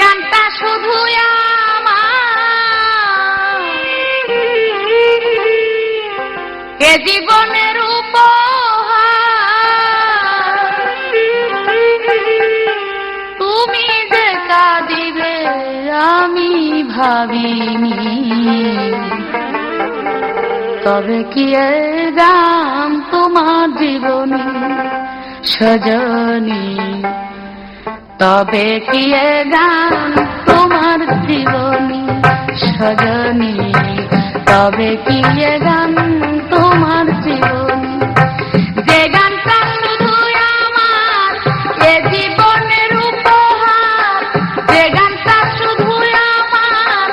গানটা শুধু আমার এ জীবনের উপহার, তুমি যে কাঁদিবে আমি ভাবিনি, তবে কি এ গান তোমার জীবনী সজনী, তবে কি এ গান তোমার জীবনী সজনী, তবে কি এ গান তোমার জীবনী। যে গানটা শুধু আমার এ জীবনের উপহার, যে গানটা শুধু আমার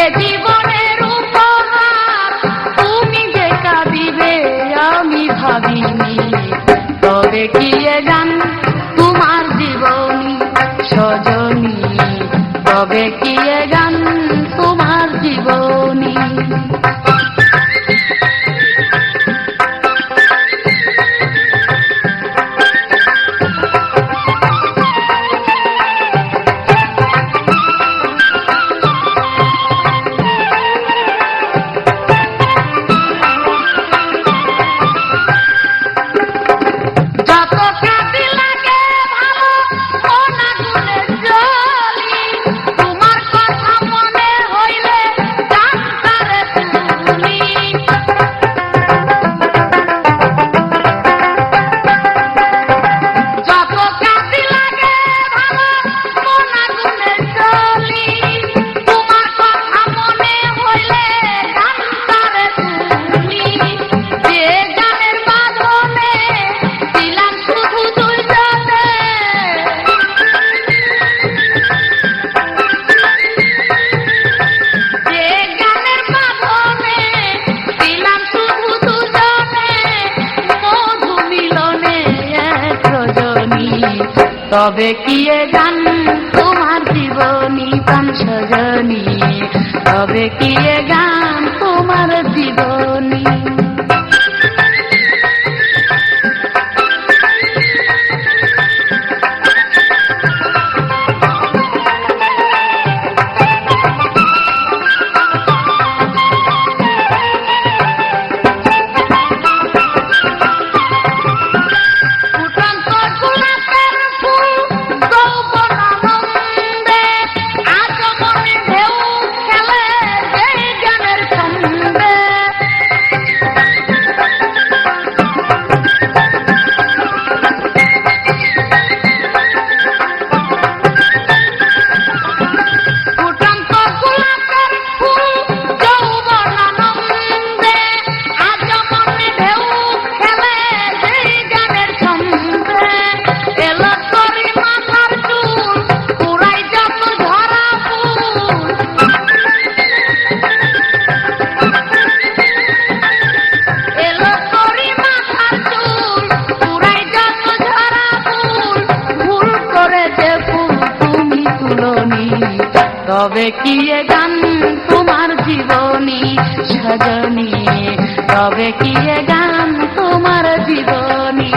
এ জীবনের উপহার, তুমি যে কাঁদিবে আমি ভাবিনি, তবে কি এ গান তোমার জীবনী সজনী, তবে কি এ গান তোমার জীবনী। তবে কি এ গান তোমার জীবনী প্রাণ সজনী, তবে কি এ গান তোমার জীবনী। তবে কি এ গান তোমার জীবনী সজনী, তবে কি এ গান তোমার জীবনী।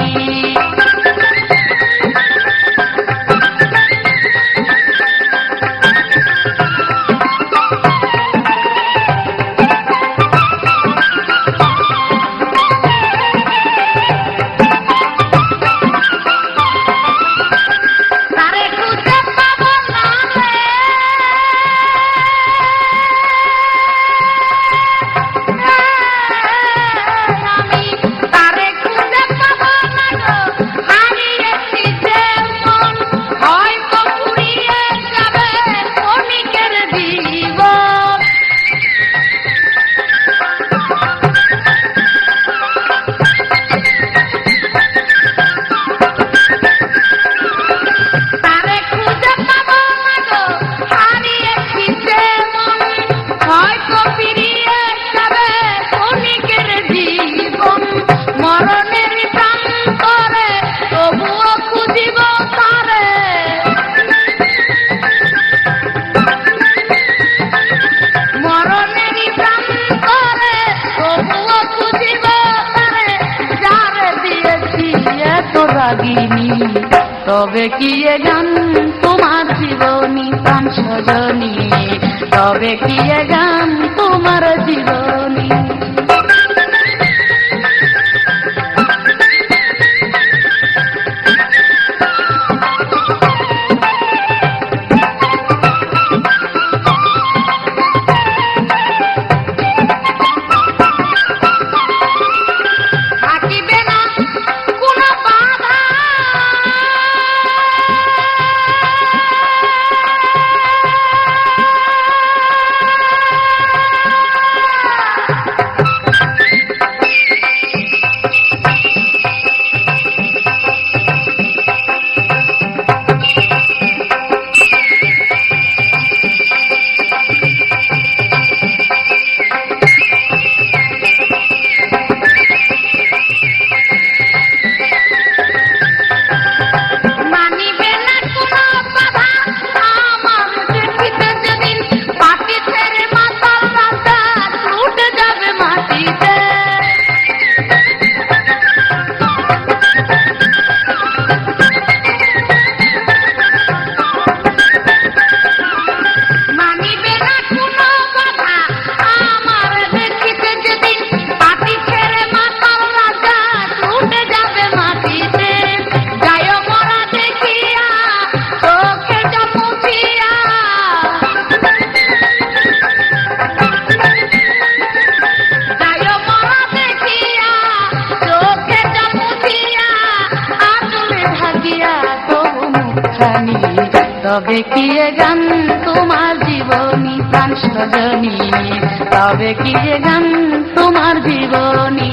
রাগিনী, তবে কি এ গান তোমার জীবনী প্রাণ সজনী, তবে কি এ গান তোমার জীবনী। তবে কি এ গান তোমার জীবনী প্রাণ সজনী, তবে কি এ গান তোমার জীবনী।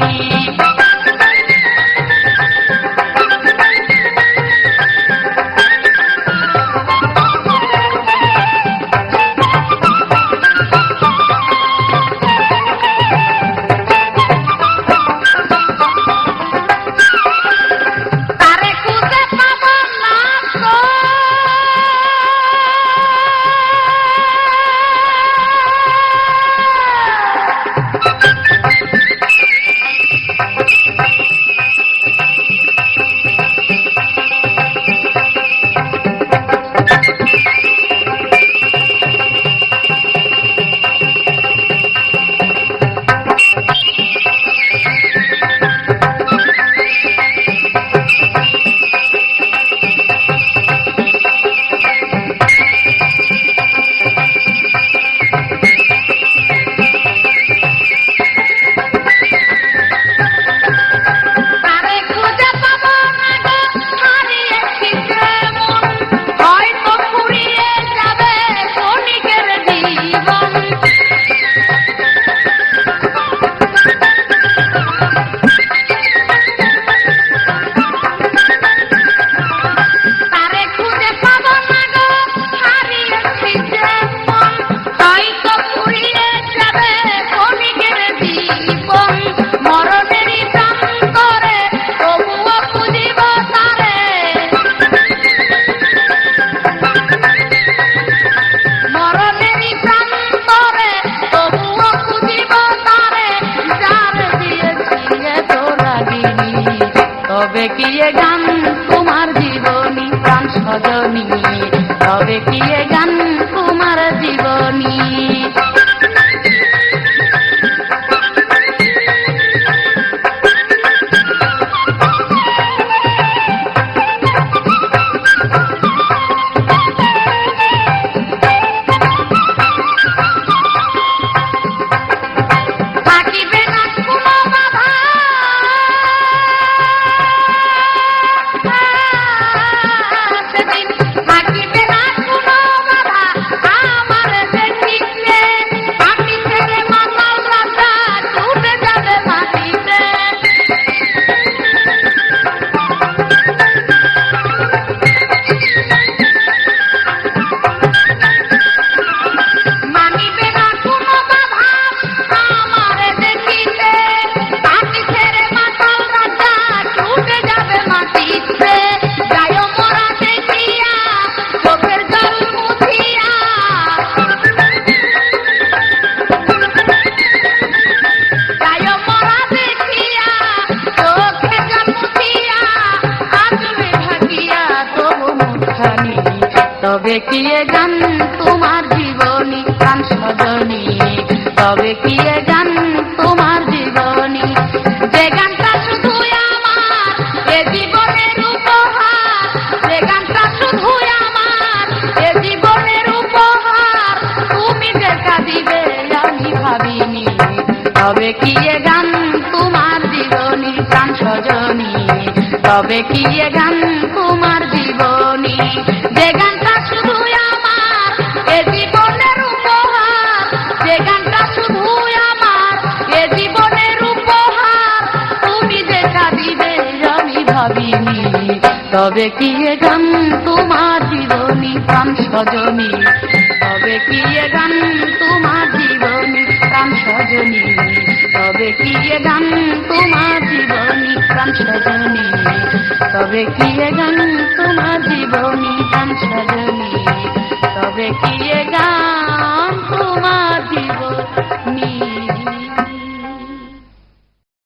তবে কি এ গান তোমার জীবনী প্রাণ সজনী, তবে কি এ গান তোমার জীবনী। থাকিবে না কোনো বাধা, আমার দেখিলে তবে কি এ গান তোমার জীবনী প্রাণ সজনী, তবে কি এ গান তোমার জীবনী। যে গানটা শুধু আমার এ জীবনের উপহার, যে গানটা শুধু আমার এ জীবনের উপহার, তুমি দেখা দিবে আমি ভাবিনি। তবে কি এ গান তোমার জীবনী প্রাণ সজনী, তবে কি এ গান তোমার জীবনী। যে গানটা শুধু আমার এ জীবনের উপহার, যে গানটা শুধু আমার এ জীবনের উপহার, তুমি দেখা দিবে আমি ভাবিনি। তবে কি এ গান তোমার জীবনী প্রাণ সজনী, তবে কি এ গান তোমার জীবনী প্রাণ সজনী, তবে কি এ গান তোমার জীবনী প্রাণ সজনী, তবে কি এ গান তোমার জীবনী প্রাণ সজনী, তবে কি